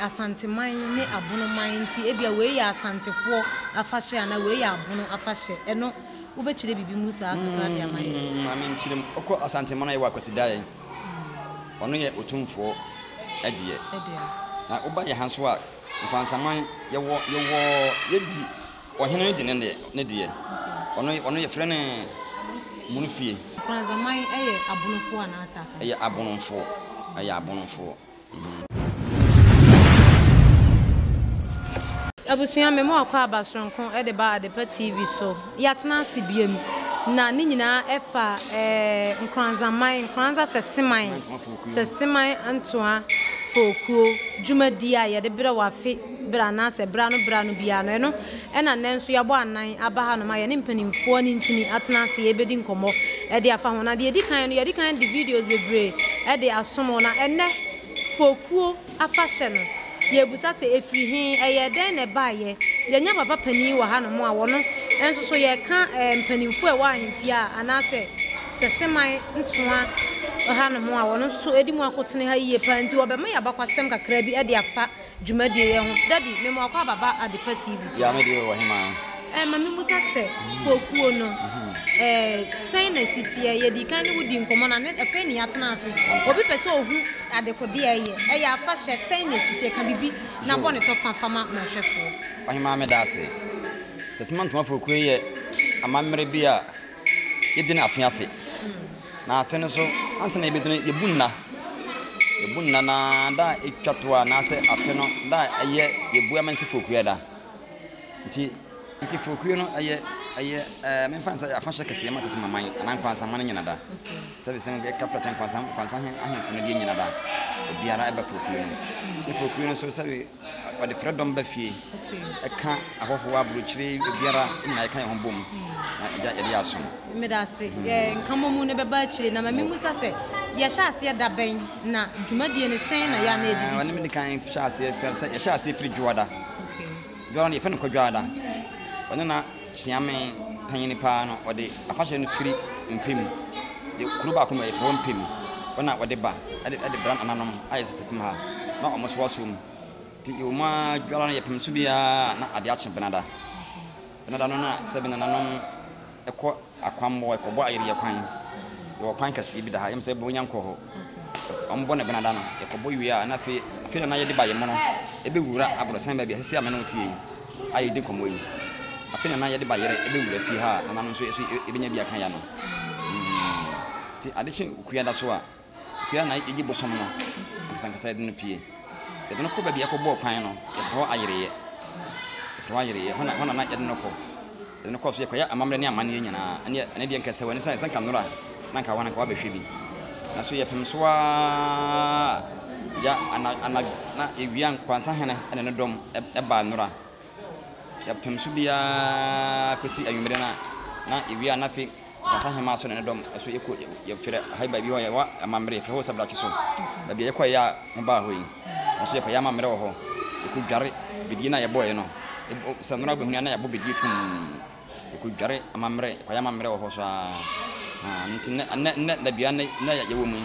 asanteman ne abonoman nti ebia we ya asantefo afahye ana we ya abono afahye eno wo be kire bibi mu saa kakra dia man amen kire okọ asanteman ye wa kwasidaye ono ye otumfo edie na oba ye hanso a nkwansaman ye yedi ohene di ne die ono ye frɛ ne munufie nkwansaman eye abonofo ana asasa eye abonofo abusuya me mo akwa abasronko e de ba Adepa TV so yatena sibiem na ni nyina efa nkwanza seseman antoa fokuo dwumadi a ye de bere wafe bere na se bra no bia no eno ena nenso yabo anan abaha no ma ye ne mpanimfo ni ntini atena se ye bedi nkomo e de afa ho na de edikan no ye de kan de videos bebre e de asomo na enne fokuo afahye no ye busa se efiri hin eye den ne baaye ye nya papa pani wa ha no mo a wono enso so ye ka mpanimfo e wa ahemfia anase seseman ntoa ha no mo a wono so edi mu akotene ha yiye pa nti obema ya bakwasem kakra bi e de afa dwumadie ye ho daddy me mo akwa baba Adepa TV ya me de wo hima mami musa se fokuo no sen na sitie ye di kan wudi nkomo na ne efe ni atena ase obi pese ohu adekode ye ya afa hye sen na sitie ka bibi na bone to fafama na hwefo ahima me da se sesiman to fokuo ye amamre bi a yedi na afiafe na afe no so anse na ebedune yebunna na da etwato na se afe no da eye yebu amanse fokuo da nti fokuo no aye me fansa ya kwasha kase ma sese maman anan kwansa man nyina da sabe sen ge ka fratan kwansa hen ahemfo no die nyina da biara eba fokuo no so sabe ode fredom ba fie eka ahoho abrochire biara nyina eka ye hombom ya de aso me da se nkamo mu ne beba chire na mami musa se ya sha ase da ben na dwumadie ne sen na ya na edi wani me kan sha ase fersa ya sha ase firi dwada dwada ne fe no kodwada wani na chiame panyini pa no ode afahye no firi mpem ye kuruba ko me fo mpem wana ode ba ade brand ananom aye sesem ha na omoso asum ti yoma dwala na yepem so bia na ade ache benada no na sebe na nanom eko akwambo eko bo ayiri yakwan yo kwan kase bi da ha yemse bo nyanko ho ombo na benada no eko bo wi na fe na ye de ba ye mo no ebe wura abrosan ba bia sese amena otie aye de komo yi afena na ye de ba yere ebe wura fi ha na nanom so ebenya bia kan ya no ti adeche kuyada so a kuya na igi bosom no sankasa de no pie de no ko ba bia ko bo kwan no ho ayere ye hona na ye de no ko so ye ko ya amamre ne amane nyina ane de nkasa wani san kan nora na ka wana ka wa behwe bi na so ye pem so a ya ana na ewian kwansa hene ene no dom e ba nora ya pem so bia kosi ayumre na ewia na fi kwansa hema so ne dom so ye ko ye fere haiba bi ho ye wa amamre fe ho sabra chi so ba bia ye ko ya mba ho yi so ye ko ya amamre wo ho ye ko dware bidi na ye boye no sa nora be hu na ya bo bidi tum ye ko dware amamre ko ya amamre wo ho so ntine na bia na ya wo mu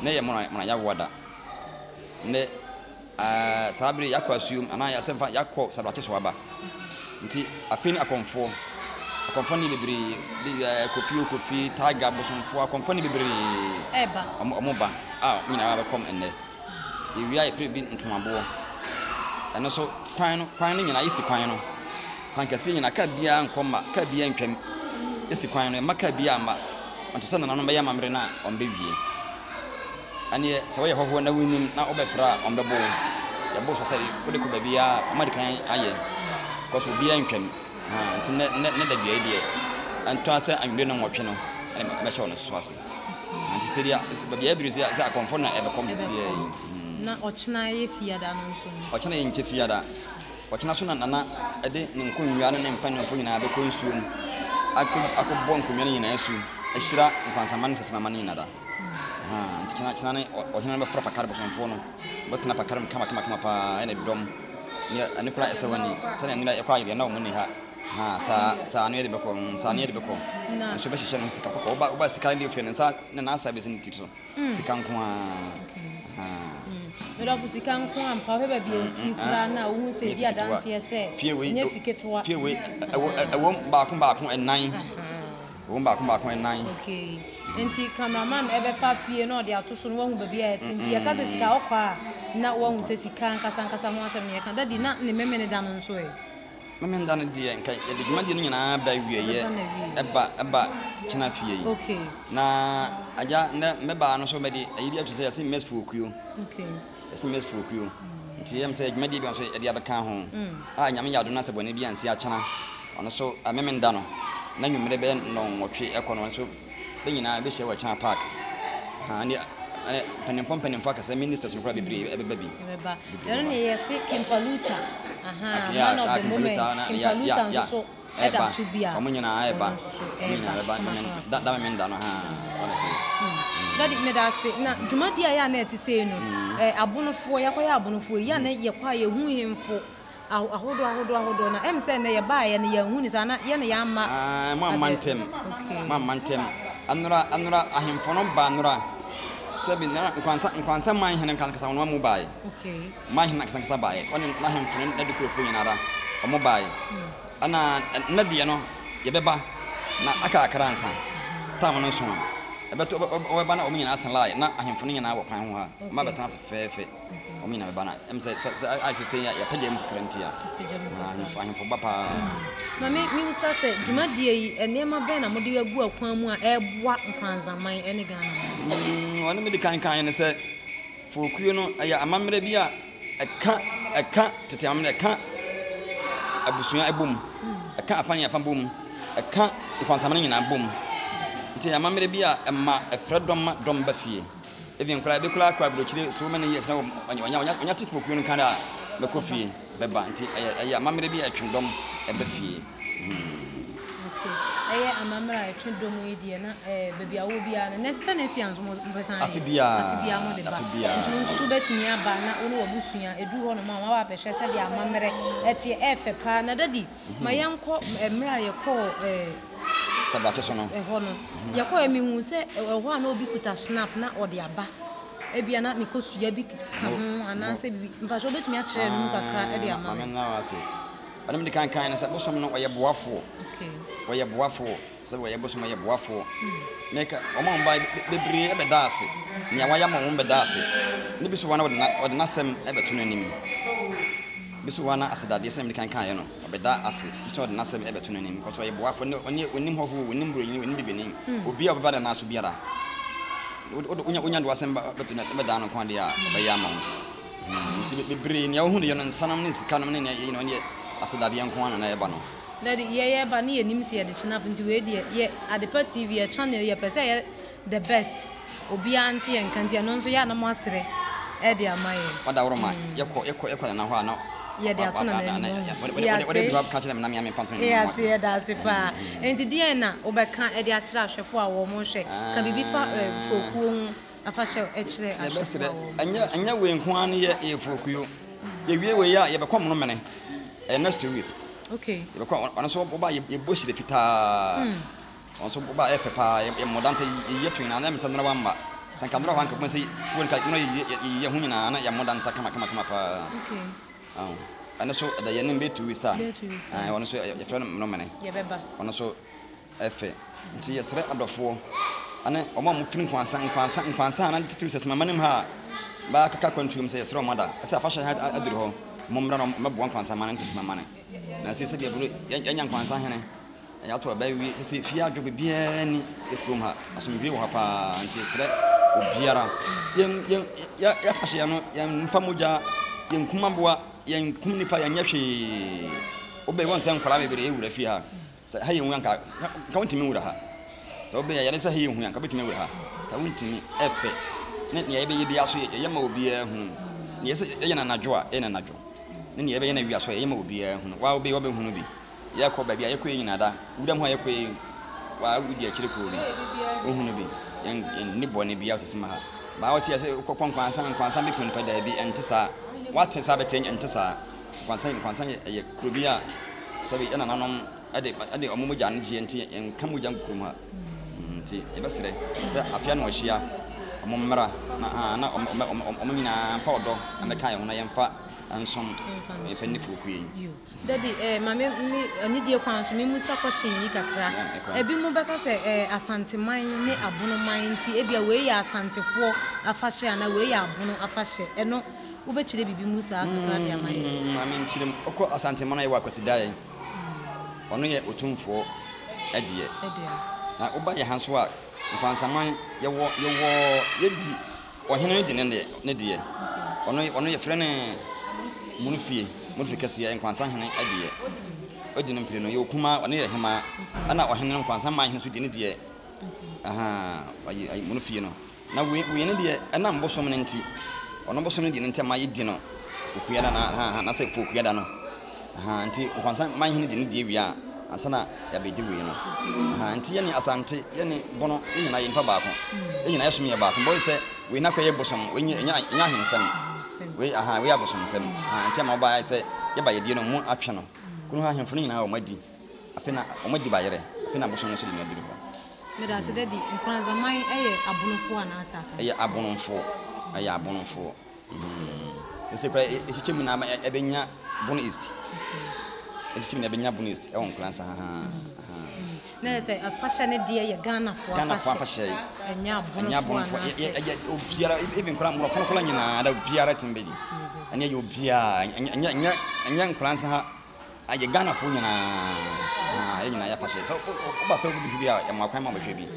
na ye mona ya woda ne sabri yakwasum ana ya semfa yakọ sabrate so aba nti afini akonfo ni bibiri kofi tiger bosonfo akonfo ni bibiri eba omoba nyina ba kom enne ewia efiri bi ntomabo eno so kwan nyina yisi kwan no kwan kase nyina ka bia nkoma ka bia ntwam yisi kwan no maka bia ma onto sana nanom be ya mamre na ombe wie ane se wo ye hoho na winim na obefra ombebo ya bo so sari ode ko babia amarikan aye ko so bia ntwam nti ne da bia die anto asa anwde no nwotwe no ane me show no so ase nti seria babia adrisi ya akonfo na ebe kom se na ochna ye fiada no so ochna ye nche fiada ochna so na nana ede ne nkonwia no ne mpanfo nyina be ko nsuom akobon konwia nyina asu ahyira nkwansaman sesema nyina da ntikina ne ohina be fra pakar bosonfo no botina pakar kama pa ene dom ni ani fra esewani sane nira ekwa yire na omuni ha sa anu yede beko sa anu yede beko nso be hihye no sika poko oba sika ndi ofre nsa na asa be sin titso sika nko me do fusika nko ampa hwe ba bi enti kura na wo se dia dance ye se nya fiketwa fie we ewo baako enan wo baako enan okay enti cameraman ebe fa fie no de atoso no wahu ba bia enti ye ka se sika okwa na wahu se sika nkasa ho asem ne ka dadi na ne meme ne da no nso e meme nda no de nka ye de dwuma de no nyina ba wie ye eba kina fie yi okay na aja na meba no so me de ayi bi atuse ya se mes fuokuo okay ese mes fuokuo nti yem se dwuma de bi so e de abeka ho nyame yado na se bone bi ansi achana ono so meme nda no na nwumre be no nwotwe ekono so be nyina be hye wa chan park ani penimfo akasa ministers no kra bebre ebeba bi no ne yesi Kimpaluta one of the moment Kimpaluta so eda subia omunyina eba da me nda no sana se dadi me da se na dwumadi ya na etise no abonofo yakoya abonofo ya na ye kwa ye hu hemfo ahodo na em se na ye ba ye na ye hu ni sana ye na ya ma mantem anura ahemfo no ba anura sabi na nkwansa man hene kan kasa no mu bae okay man hene kan kasa bae oni na ahemfo no de kurofo nyinara o mu bae ana na de no ye beba na akara nsa tam no so ebeto o beba na o nyina asan lai na ahemfo no nyina wo kwan ho ha ma beta fefe o nyina beba na em se I say ya page mu krantia ahemfo bapa na me usa se dwumadie yi enema be na mode agu akwan mu a eboa nkwanzaman ene Ghana wani me de kan ne se fokuyo no aya amamre bi a eka tete amre eka abusua ebom eka afanya afambom eka nkwanzaman nyina bom nti amamre bi a emma efredom dom ba fie even kula be kula kwa brochire so many years na onya ti fokuyo no kan da be ko fie beba nti aya amamre bi a twendom ebe fie eye amamra twendom e die na bebi awo bia na next year nso mo besan afibia mo de ba nso betimi aba na ono obusua edu ho no ma wa behwe se de amamre etie efe pa na dadi ma yanko emra ye ko sabato so no ho no ye ko emi hu se ho ana obi kuta snap na ode aba ebia na ne kosua bi ka ho ana se bi mpa so betimi a kire nu kakra e de amamre na wase Adam de kan na se bosom no oye boafo okay oye boafo se oye bosom oye boafo meka omo mba bebre e beda ase nya waya mo mo beda ase ne biso wana ode na sem e beto nanim biso wana asedade sem de kan no obeda ase biso ode na sem e beto nanim ko so oye boafo ne onim hoho onim broyin onim bibenin obi obeba da na so biara onya ndo asem beto na beda no kwande a ba ya ma nti bebre ne ohu de no nsanam ne sikanam ne ne asedade yankwana na eba no Daddy ye ba ni enim se ye de china nti we de ye Adepa TV ye channel ye pese ye the best obi anti ye nkanti no nso ya na mo asere e de amaye wada woroma yekọ na ho ana ye de atona na we drop catch them na me panton ye ati ye da sepa enti de na obeka e de akira ahwefo a wo mo hwe ka bibi fa fokuo afahye e kire ahwefo anya we nko an ye fokuo ye wie we ya ye be kom no mene next 2 weeks okay ye be kom on so oba ye boshi de fita on so oba e fepa ye modante ye twin na me sanna wamba san kan dro hanka mo se tuon ka no ye hu nyina na ye modanta kama pa okay ana so da ye nimbe 2 weeks ta on so ye fere no mene ye beba on so efe nti ye sere adofo ana omo mo fin kwansa na titu se mama nim ha ba kaka kwantum se ye sere moda asa fashion aduru ho momra no mabuan kwansa man nti mama ne na se se de buru yanya kwansa hene ya to ba wi se fia dwo bia ni ekrom ha asomdwe wo ha pa nti sere obiara ya fashion no ya mfamoja ye nkumaboa ye nkumnipa ya nyahwe obe won se nkwala bebere ewura fi ha se ha ye hu anka ka wontimi wura ha se obe ya ne se ha ye hu anka betimi wura ha ka wontimi efe ne ne ye be ye bia so ye ma obi hu ne ye se ye na nadwo a na nadwo ne ne ye be ye na wi aso ye ma obi hu wa obe wo be hu no bi ye ko ba bia ye ko ye nyina da wudam ho ye ko wa wudi a kire ko bi hu no bi en ni bo ne bia so sima ha ba wo tie se ko kwansa be kun pa da bi entisa wate sa beten entisa kwansa ye krobia sabi ena nanom ade omumu jan je enti enka mu jan krum ha nti e besere se afia no hia omommra na omanyina fa odo ameka ye ho na yemfa ansom efa ni fuku yi daddy mame ani die kwan so me musa question yi kakra ebi mu beka se asanteman ne abonoman nti ebia we ya asantefo afahye ana we ya abono afahye eno wo be kire bibi musa kakra de amaye mame nkire okọ asanteman ye wa kwasidaye ono ye otumfo edie na oba ye hanso a nkwansaman yedi ohene di ne de ono ye frɛ ne munufie kase ya nkwansan hene adie odi no mpire no ye okuma ono ye hema ana ohene nkwansan ma hene so di ne de ayi munufie no na we ne de ana mbosom ne nti ono bosom ne di ne nti ma ye di no okuyada na ta fo okuyada no nti nkwansan ma hene di ne de wi a asana ya be di we no nti ye ni asante ye ni bono nyina ye mfa baako nyina ye som ye baako boy se we na kwaye bosom we nya hensam we abosom sem nti ma ba se ye ba ye die no mu atwe no kunu ha hemfo nyina o madi afena o madi ba yere afena bosom no so di na diri ho me da se dedi nkwanza mai eye abonofo ana asasa eye abonofo ese kwa echichemi na ebenya bon east echichemi na ebenya bon east e won klansa na say afasha ne die ye Ghana fo afasha enya abonofo obiara even kula mo fon kula nyina da obiara timbedi anya ye obiara anya klansa ha aye Ghana fo nyina nyina ya fasha so oba so bi bia ya makwan ma behwe bi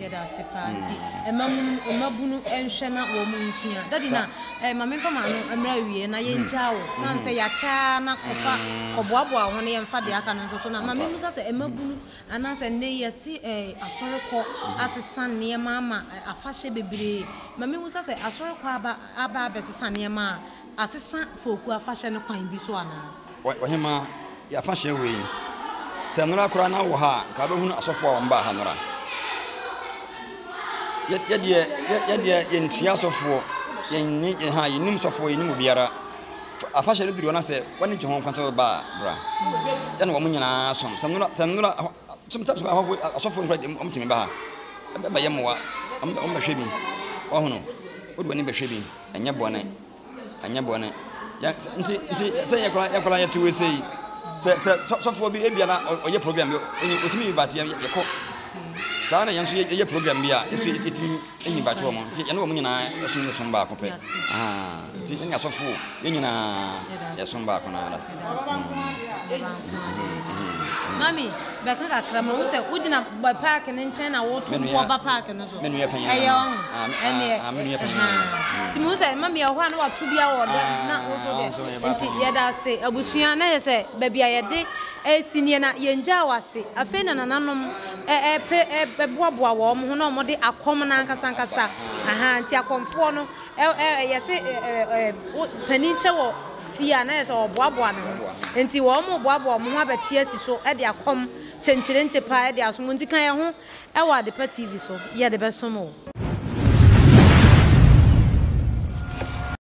da se party emabunu enhwe na wo mu nsua dadi na mame pama no emra wie na ye njaawo sanse ya cha na kofa koboaboa ho ne yemfa de aka no so na mame musa se emabunu anase ne yesi asoreko asesan ne mama afahye bebre mame musa se asoreko aba besesa ne ma asesan foku afahye no kwan bi so ana ohema ya afahye we se nora kura na wo ha ka be hunu asofo a mba ha nora ye yentua sofo yenim sofo yenim biara afahye duru na se wani je ho kwanta ba bra ya na wo nyina som sanura tumta asofo nkra omtimi ba ha ba yemoa ombahwe bi ohono odwani bahwe bi anya bone ya nti se yakora ya tiwe sei se sofo bi ebia na oye program bi otimi ba tie yeko sana yanso ye program bia yeso etimi enyi bato mo ye no mo nyina yeso ni so ba ko pe ti enya sofo ye nyina yeso ba ko na ala mami beka kakra ma wo se udina ba park ne nchen na wo to bo ba park no so menu ye panyin menu ye panyin ti mo se mami ye ho na wa tu bia wo na wo so de nti ye da se abusua na ye se ba bia ye de sinie na ye nja wase afi na nananom boaboa wo mo ho na mo de akom na nkasa nti akomfo no ye se paninche wo fia na ye so boaboa na nti wo mo boaboa mo ho abetie si so e de akom chenchire nche pa e de asom nti kan ye ho e wa de pa TV so ye de besom wo